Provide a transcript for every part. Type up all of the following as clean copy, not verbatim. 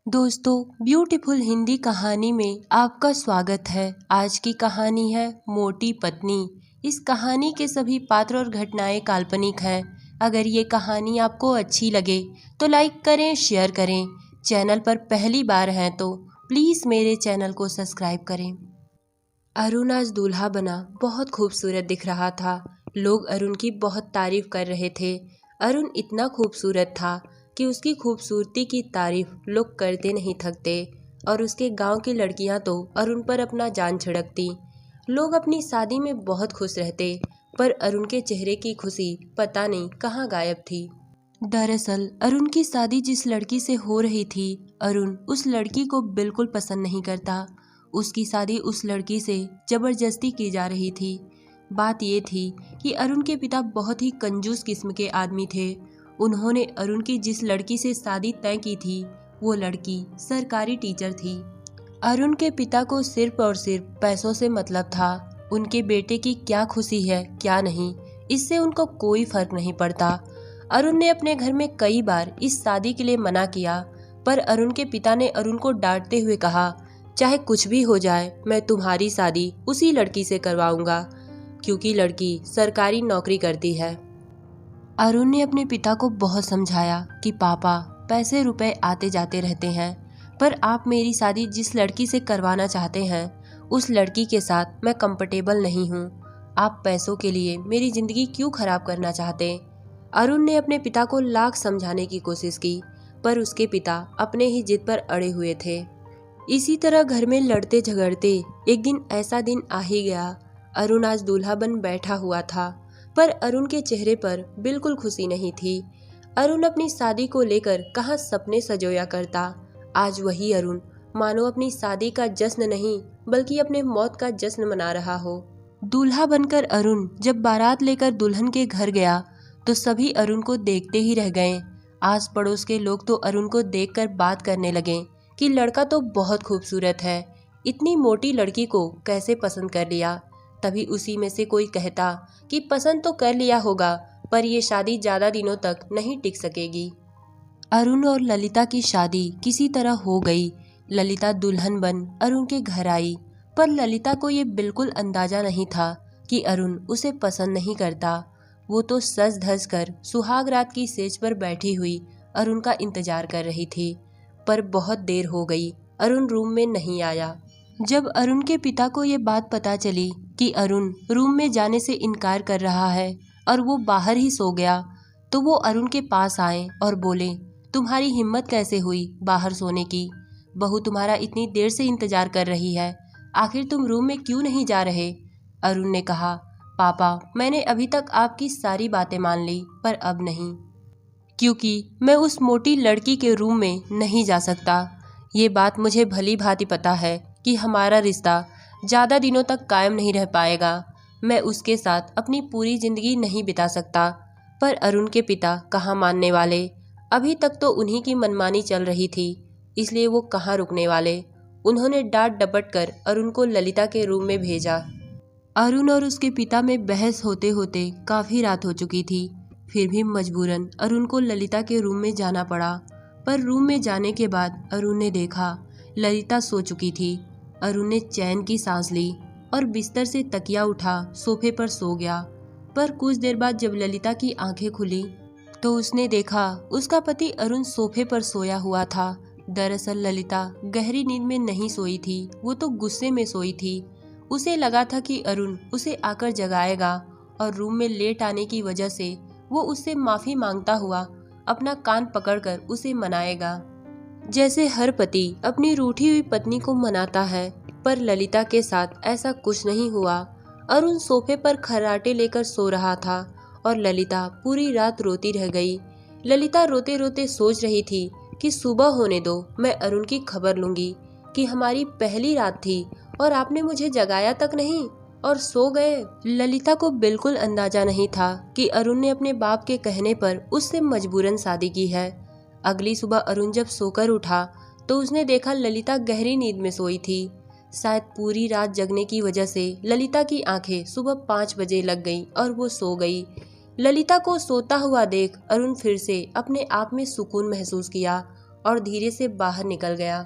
दोस्तों, ब्यूटीफुल हिंदी कहानी में आपका स्वागत है। आज की कहानी है मोटी पत्नी। इस कहानी के सभी पात्र और घटनाएं काल्पनिक हैं। अगर ये कहानी आपको अच्छी लगे तो लाइक करें, शेयर करें। चैनल पर पहली बार हैं तो प्लीज़ मेरे चैनल को सब्सक्राइब करें। अरुण आज दूल्हा बना बहुत खूबसूरत दिख रहा था। लोग अरुण की बहुत तारीफ कर रहे थे। अरुण इतना खूबसूरत था कि उसकी खूबसूरती की तारीफ लोग करते नहीं थकते और उसके गांव की लड़कियां तो अरुण पर अपना जान छिड़कती। लोग अपनी शादी में बहुत खुश रहते, पर अरुण के चेहरे की खुशी पता नहीं कहाँ गायब थी। दरअसल अरुण की शादी जिस लड़की से हो रही थी, अरुण उस लड़की को बिल्कुल पसंद नहीं करता। उसकी शादी उस लड़की से जबरदस्ती की जा रही थी। बात ये थी कि अरुण के पिता बहुत ही कंजूस किस्म के आदमी थे। उन्होंने अरुण की जिस लड़की से शादी तय की थी, वो लड़की सरकारी टीचर थी। अरुण के पिता को सिर्फ और सिर्फ पैसों से मतलब था। उनके बेटे की क्या खुशी है क्या नहीं, इससे उनको कोई फर्क नहीं पड़ता। अरुण ने अपने घर में कई बार इस शादी के लिए मना किया, पर अरुण के पिता ने अरुण को डांटते हुए कहा, चाहे कुछ भी हो जाए मैं तुम्हारी शादी उसी लड़की से करवाऊंगा, क्योंकि लड़की सरकारी नौकरी करती है। अरुण ने अपने पिता को बहुत समझाया कि पापा, पैसे रुपए आते जाते रहते हैं, पर आप मेरी शादी जिस लड़की से करवाना चाहते हैं उस लड़की के साथ मैं कंफर्टेबल नहीं हूँ। आप पैसों के लिए मेरी जिंदगी क्यों खराब करना चाहते? अरुण ने अपने पिता को लाख समझाने की कोशिश की, पर उसके पिता अपने ही जिद पर अड़े हुए थे। इसी तरह घर में लड़ते झगड़ते एक दिन ऐसा दिन आ ही गया। अरुण आज दूल्हा बन बैठा हुआ था, पर अरुण के चेहरे पर बिल्कुल खुशी नहीं थी। अरुण अपनी शादी को लेकर कहाँ सपने सजोया करता। आज वही अरुण मानो अपनी शादी का जश्न नहीं बल्कि अपने मौत का जश्न मना रहा हो। दूल्हा बनकर अरुण जब बारात लेकर दुल्हन के घर गया तो सभी अरुण को देखते ही रह गए। आस पड़ोस के लोग तो अरुण को देखकर बात करने लगे कि लड़का तो बहुत खूबसूरत है, इतनी मोटी लड़की को कैसे पसंद कर लिया। तभी उसी में से कोई कहता कि पसंद तो कर लिया होगा, पर ये शादी ज्यादा दिनों तक नहीं टिक सकेगी। अरुण और ललिता की शादी किसी तरह हो गई। ललिता दुल्हन बन अरुण के घर आई, पर ललिता को ये बिल्कुल अंदाजा नहीं था कि अरुण उसे पसंद नहीं करता। वो तो सज धज कर सुहाग रात की सेज पर बैठी हुई अरुण का इंतजार कर रही थी, पर बहुत देर हो गई, अरुण रूम में नहीं आया। जब अरुण के पिता को ये बात पता चली कि अरुण रूम में जाने से इनकार कर रहा है और वो बाहर ही सो गया, तो वो अरुण के पास आए और बोले, तुम्हारी हिम्मत कैसे हुई बाहर सोने की? बहू तुम्हारा इतनी देर से इंतजार कर रही है, आखिर तुम रूम में क्यों नहीं जा रहे? अरुण ने कहा, पापा, मैंने अभी तक आपकी सारी बातें मान ली, पर अब नहीं, क्योंकि मैं उस मोटी लड़की के रूम में नहीं जा सकता। ये बात मुझे भली भांति पता है कि हमारा रिश्ता ज़्यादा दिनों तक कायम नहीं रह पाएगा। मैं उसके साथ अपनी पूरी ज़िंदगी नहीं बिता सकता। पर अरुण के पिता कहाँ मानने वाले। अभी तक तो उन्हीं की मनमानी चल रही थी, इसलिए वो कहाँ रुकने वाले। उन्होंने डांट डपट कर अरुण को ललिता के रूम में भेजा। अरुण और उसके पिता में बहस होते होते काफ़ी रात हो चुकी थी। फिर भी मजबूरन अरुण को ललिता के रूम में जाना पड़ा। पर रूम में जाने के बाद अरुण ने देखा ललिता सो चुकी थी। अरुण ने चैन की सांस ली और बिस्तर से तकिया उठा सोफे पर सो गया। पर कुछ देर बाद जब ललिता की आंखें खुली तो उसने देखा उसका पति अरुण सोफे पर सोया हुआ था। दरअसल ललिता गहरी नींद में नहीं सोई थी, वो तो गुस्से में सोई थी। उसे लगा था कि अरुण उसे आकर जगाएगा और रूम में लेट आने की वजह से वो उससे माफी मांगता हुआ अपना कान पकड़कर उसे मनाएगा, जैसे हर पति अपनी रूठी हुई पत्नी को मनाता है। पर ललिता के साथ ऐसा कुछ नहीं हुआ। अरुण सोफे पर खर्राटे लेकर सो रहा था और ललिता पूरी रात रोती रह गई। ललिता रोते रोते सोच रही थी कि सुबह होने दो, मैं अरुण की खबर लूंगी कि हमारी पहली रात थी और आपने मुझे जगाया तक नहीं और सो गए। ललिता को बिल्कुल अंदाजा नहीं था कि अरुण ने अपने बाप के कहने पर उससे मजबूरन शादी की है। अगली सुबह अरुण जब सोकर उठा तो उसने देखा ललिता गहरी नींद में सोई थी। शायद पूरी रात जगने की वजह से ललिता की आंखें सुबह 5 बजे लग गईं और वो सो गई। ललिता को सोता हुआ देख अरुण फिर से अपने आप में सुकून महसूस किया और धीरे से बाहर निकल गया।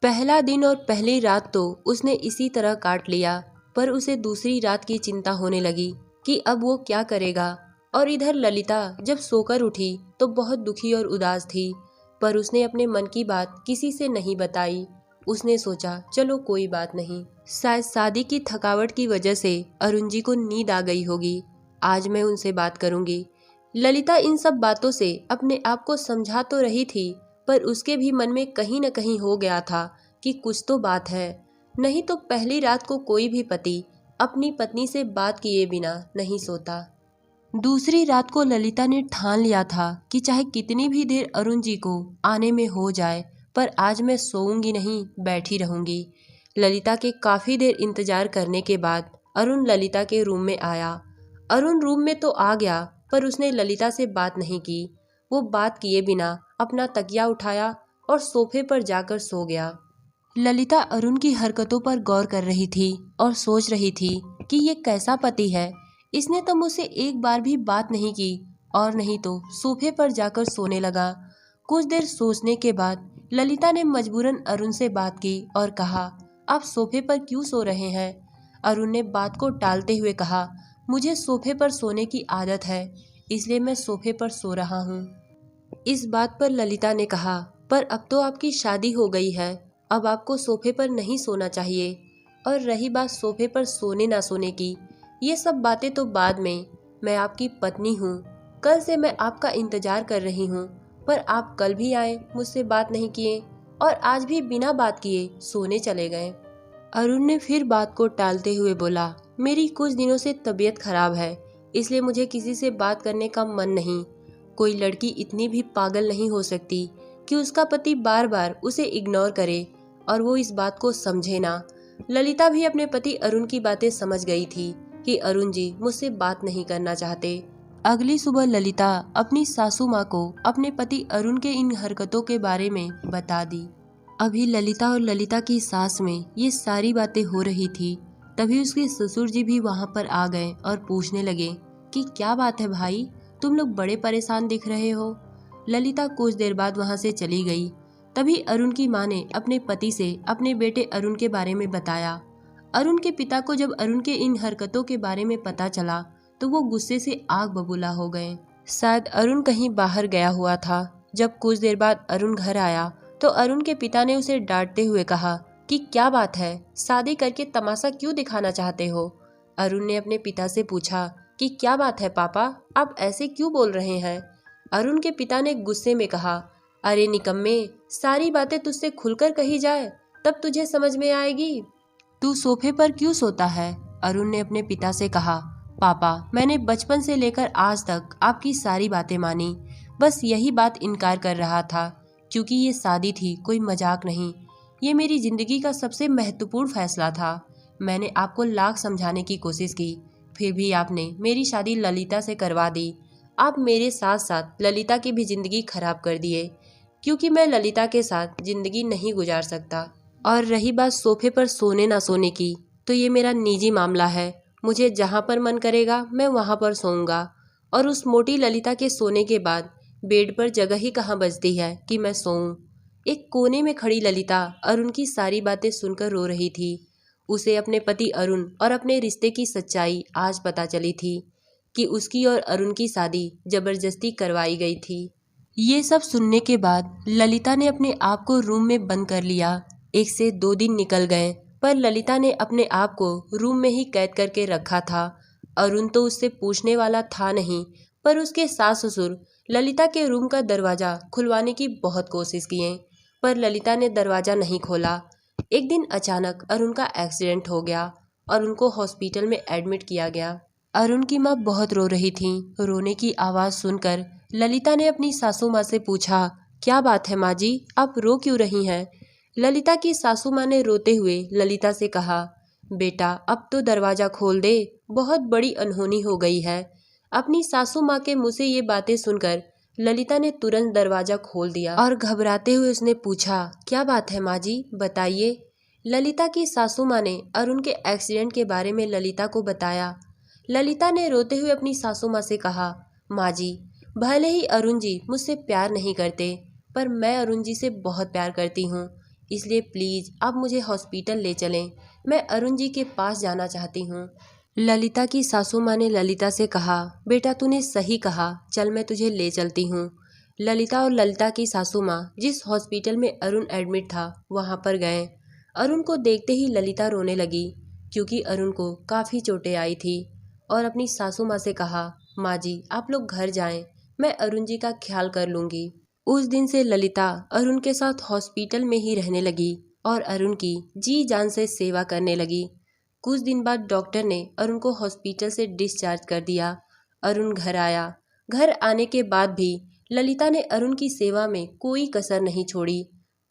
पहला दिन और पहली रात तो उसने इसी तरह काट लिया, पर उसे दूसरी रात की चिंता होने लगी कि अब वो क्या करेगा। और इधर ललिता जब सोकर उठी तो बहुत दुखी और उदास थी, पर उसने अपने मन की बात किसी से नहीं बताई। उसने सोचा चलो कोई बात नहीं, शायद शादी की थकावट की वजह से अरुण जी को नींद आ गई होगी, आज मैं उनसे बात करूंगी। ललिता इन सब बातों से अपने आप को समझा तो रही थी, पर उसके भी मन में कहीं न कहीं हो गया था कि कुछ तो बात है। नहीं तो पहली रात को कोई भी पति अपनी पत्नी से बात किए बिना नहीं सोता। दूसरी रात को ललिता ने ठान लिया था कि चाहे कितनी भी देर अरुण जी को आने में हो जाए, पर आज मैं सोऊंगी नहीं, बैठी रहूंगी। ललिता के काफी देर इंतजार करने के बाद अरुण ललिता के रूम में आया। अरुण रूम में तो आ गया, पर उसने ललिता से बात नहीं की। वो बात किए बिना अपना तकिया उठाया और सोफे पर जाकर सो गया। ललिता अरुण की हरकतों पर गौर कर रही थी और सोच रही थी कि ये कैसा पति है, इसने तो मुझसे एक बार भी बात नहीं की, और नहीं तो सोफे पर जाकर सोने लगा। कुछ देर सोचने के बाद ललिता ने मजबूरन अरुण से बात की और कहा, आप सोफे पर क्यों सो रहे हैं? अरुण ने बात को टालते हुए कहा, मुझे सोफे पर सोने की आदत है, इसलिए मैं सोफे पर सो रहा हूँ। इस बात पर ललिता ने कहा, पर अब तो आपकी शादी हो गई है, अब आपको सोफे पर नहीं सोना चाहिए। और रही बात सोफे पर सोने ना सोने की, ये सब बातें तो बाद में। मैं आपकी पत्नी हूँ, कल से मैं आपका इंतजार कर रही हूँ, पर आप कल भी आए, मुझसे बात नहीं किए, और आज भी बिना बात किए सोने चले गए। अरुण ने फिर बात को टालते हुए बोला, मेरी कुछ दिनों से तबीयत खराब है, इसलिए मुझे किसी से बात करने का मन नहीं। कोई लड़की इतनी भी पागल नहीं हो सकती कि उसका पति बार बार उसे इग्नोर करे और वो इस बात को समझे ना। ललिता भी अपने पति अरुण की बातें समझ गई थी कि अरुण जी मुझसे बात नहीं करना चाहते। अगली सुबह ललिता अपनी सासू माँ को अपने पति अरुण के इन हरकतों के बारे में बता दी। अभी ललिता और ललिता की सास में ये सारी बातें हो रही थी, तभी उसके ससुर जी भी वहाँ पर आ गए और पूछने लगे कि क्या बात है भाई, तुम लोग बड़े परेशान दिख रहे हो। ललिता कुछ देर बाद वहाँ से चली गई। तभी अरुण की माँ ने अपने पति से अपने बेटे अरुण के बारे में बताया। अरुण के पिता को जब अरुण के इन हरकतों के बारे में पता चला तो वो गुस्से से आग बबूला हो गए। शायद अरुण कहीं बाहर गया हुआ था। जब कुछ देर बाद अरुण घर आया तो अरुण के पिता ने उसे डांटते हुए कहा कि क्या बात है, शादी करके तमाशा क्यों दिखाना चाहते हो? अरुण ने अपने पिता से पूछा कि क्या बात है पापा, आप ऐसे क्यों बोल रहे हैं? अरुण के पिता ने गुस्से में कहा, अरे निकम्मे, सारी बातें तुझसे खुलकर कही जाए तब तुझे समझ में आएगी। तू सोफे पर क्यों सोता है? अरुण ने अपने पिता से कहा, पापा मैंने बचपन से लेकर आज तक आपकी सारी बातें मानी, बस यही बात इनकार कर रहा था, क्योंकि ये शादी थी, कोई मजाक नहीं। ये मेरी जिंदगी का सबसे महत्वपूर्ण फैसला था। मैंने आपको लाख समझाने की कोशिश की, फिर भी आपने मेरी शादी ललिता से करवा दी। आप मेरे साथ साथ ललिता की भी जिंदगी खराब कर दिए, क्योंकि मैं ललिता के साथ जिंदगी नहीं गुजार सकता। और रही बात सोफे पर सोने ना सोने की, तो ये मेरा निजी मामला है। मुझे जहाँ पर मन करेगा मैं वहाँ पर सोऊंगा, और उस मोटी ललिता के सोने के बाद बेड पर जगह ही कहाँ बचती है कि मैं सोऊं। एक कोने में खड़ी ललिता अरुण की सारी बातें सुनकर रो रही थी। उसे अपने पति अरुण और अपने रिश्ते की सच्चाई आज पता चली थी कि उसकी और अरुण की शादी जबरदस्ती करवाई गई थी। ये सब सुनने के बाद ललिता ने अपने आप को रूम में बंद कर लिया। 1 से 2 दिन निकल गए, पर ललिता ने अपने आप को रूम में ही कैद करके रखा था। अरुण तो उससे पूछने वाला था नहीं, पर उसके सास ससुर ललिता के रूम का दरवाजा खुलवाने की बहुत कोशिश किए, पर ललिता ने दरवाजा नहीं खोला। एक दिन अचानक अरुण का एक्सीडेंट हो गया और उनको हॉस्पिटल में एडमिट किया गया। अरुण की माँ बहुत रो रही थी। रोने की आवाज़ सुनकर ललिता ने अपनी सासू माँ से पूछा, क्या बात है माँ जी, आप रो क्यों रही हैं? ललिता की सासू माँ ने रोते हुए ललिता से कहा, बेटा अब तो दरवाज़ा खोल दे, बहुत बड़ी अनहोनी हो गई है। अपनी सासू माँ के मुँह से ये बातें सुनकर ललिता ने तुरंत दरवाज़ा खोल दिया और घबराते हुए उसने पूछा, क्या बात है माँ जी, बताइए। ललिता की सासू माँ ने अरुण के एक्सीडेंट के बारे में ललिता को बताया। ललिता ने रोते हुए अपनी सासू माँ से कहा, माँ जी भले ही अरुण जी मुझसे प्यार नहीं करते, पर मैं अरुण जी से बहुत प्यार करती हूँ, इसलिए प्लीज़ आप मुझे हॉस्पिटल ले चलें। मैं अरुण जी के पास जाना चाहती हूँ। ललिता की सासू माँ ने ललिता से कहा, बेटा तूने सही कहा, चल मैं तुझे ले चलती हूँ। ललिता और ललिता की सासू माँ जिस हॉस्पिटल में अरुण एडमिट था वहाँ पर गए। अरुण को देखते ही ललिता रोने लगी, क्योंकि अरुण को काफ़ी चोटें आई थी, और अपनी सासू माँ से कहा, माँ जी आप लोग घर जाएं, मैं अरुण जी का ख्याल कर लूँगी। उस दिन से ललिता अरुण के साथ हॉस्पिटल में ही रहने लगी और अरुण की जी जान से सेवा करने लगी। कुछ दिन बाद डॉक्टर ने अरुण को हॉस्पिटल से डिस्चार्ज कर दिया। अरुण घर आया। घर आने के बाद भी ललिता ने अरुण की सेवा में कोई कसर नहीं छोड़ी।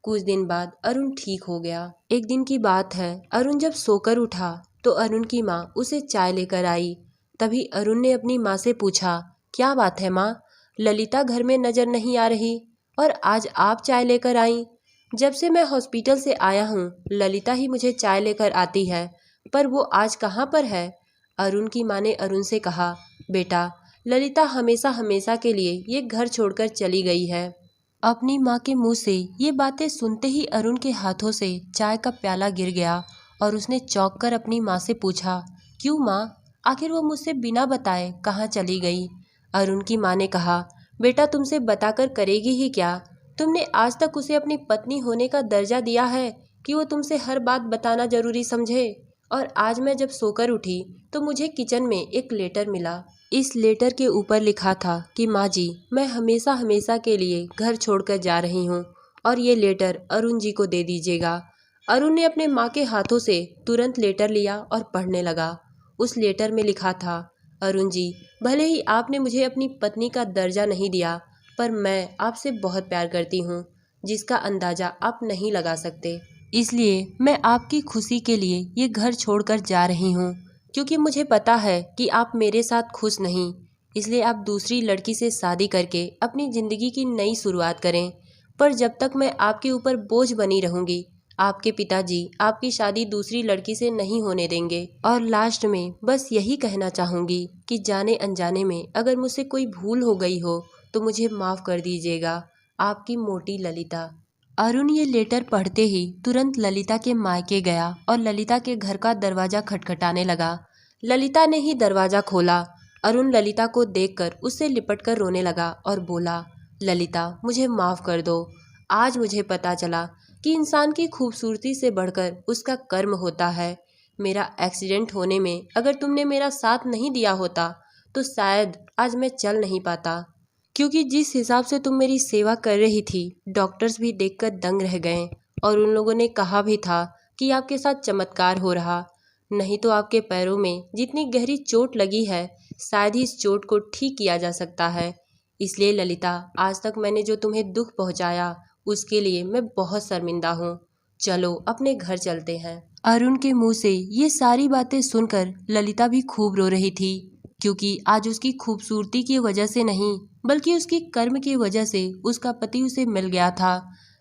कुछ दिन बाद अरुण ठीक हो गया। एक दिन की बात है, अरुण जब सोकर उठा तो अरुण की माँ उसे चाय लेकर आई। तभी अरुण ने अपनी माँ से पूछा, क्या बात है माँ, ललिता घर में नजर नहीं आ रही और आज आप चाय लेकर आई। जब से मैं हॉस्पिटल से आया हूँ ललिता ही मुझे चाय लेकर आती है, पर वो आज कहाँ पर है। अरुण की माँ ने अरुण से कहा, बेटा ललिता हमेशा हमेशा के लिए ये घर छोड़कर चली गई है। अपनी माँ के मुंह से ये बातें सुनते ही अरुण के हाथों से चाय का प्याला गिर गया और उसने चौंक कर अपनी माँ से पूछा, क्यों माँ, आखिर वो मुझसे बिना बताए कहाँ चली गई। अरुण की माँ ने कहा, बेटा तुमसे बताकर करेगी ही क्या, तुमने आज तक उसे अपनी पत्नी होने का दर्जा दिया है कि वो तुमसे हर बात बताना जरूरी समझे। और आज मैं जब सोकर उठी तो मुझे किचन में एक लेटर मिला। इस लेटर के ऊपर लिखा था कि माँ जी मैं हमेशा हमेशा के लिए घर छोड़कर जा रही हूँ और ये लेटर अरुण जी को दे दीजिएगा। अरुण ने अपने माँ के हाथों से तुरंत लेटर लिया और पढ़ने लगा। उस लेटर में लिखा था, अरुण जी भले ही आपने मुझे अपनी पत्नी का दर्जा नहीं दिया, पर मैं आपसे बहुत प्यार करती हूँ, जिसका अंदाज़ा आप नहीं लगा सकते। इसलिए मैं आपकी खुशी के लिए ये घर छोड़कर जा रही हूँ, क्योंकि मुझे पता है कि आप मेरे साथ खुश नहीं। इसलिए आप दूसरी लड़की से शादी करके अपनी ज़िंदगी की नई शुरुआत करें, पर जब तक मैं आपके ऊपर बोझ बनी रहूँगी आपके पिताजी आपकी शादी दूसरी लड़की से नहीं होने देंगे। और लास्ट में बस यही कहना चाहूँगी कि जाने अनजाने में अगर मुझसे कोई भूल हो गई हो तो मुझे माफ़ कर दीजिएगा। आपकी मोटी ललिता। अरुण ये लेटर पढ़ते ही तुरंत ललिता के मायके गया और ललिता के घर का दरवाजा खटखटाने लगा। ललिता ने ही दरवाजा खोला। अरुण ललिता को देखकर उससे लिपटकर रोने लगा और बोला, ललिता मुझे माफ़ कर दो। आज मुझे पता चला कि इंसान की खूबसूरती से बढ़कर उसका कर्म होता है। मेरा एक्सीडेंट होने में अगर तुमने मेरा साथ नहीं दिया होता तो शायद आज मैं चल नहीं पाता, क्योंकि जिस हिसाब से तुम मेरी सेवा कर रही थी डॉक्टर्स भी देखकर दंग रह गए और उन लोगों ने कहा भी था कि आपके साथ चमत्कार हो रहा, नहीं तो आपके पैरों में जितनी गहरी चोट लगी है शायद ही इस चोट को ठीक किया जा सकता है। इसलिए ललिता आज तक मैंने जो तुम्हें दुख पहुंचाया उसके लिए मैं बहुत शर्मिंदा हूँ। चलो अपने घर चलते हैं। अरुण के मुंह से ये सारी बातें सुनकर ललिता भी खूब रो रही थी, क्योंकि आज उसकी खूबसूरती की वजह से नहीं बल्कि उसकी कर्म की वजह से उसका पति उसे मिल गया था।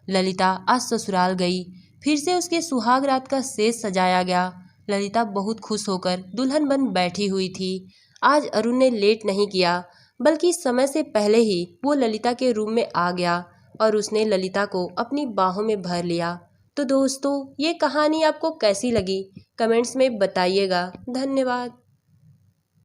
ललिता आज ससुराल गई, फिर से उसके सुहाग रात का सेज सजाया गया। ललिता बहुत खुश होकर दुल्हन बन बैठी हुई थी। आज अरुण ने लेट नहीं किया, बल्कि समय से पहले ही वो ललिता के रूम में आ गया और उसने ललिता को अपनी बाहों में भर लिया। तो दोस्तों ये कहानी आपको कैसी लगी कमेंट्स में बताइएगा। धन्यवाद।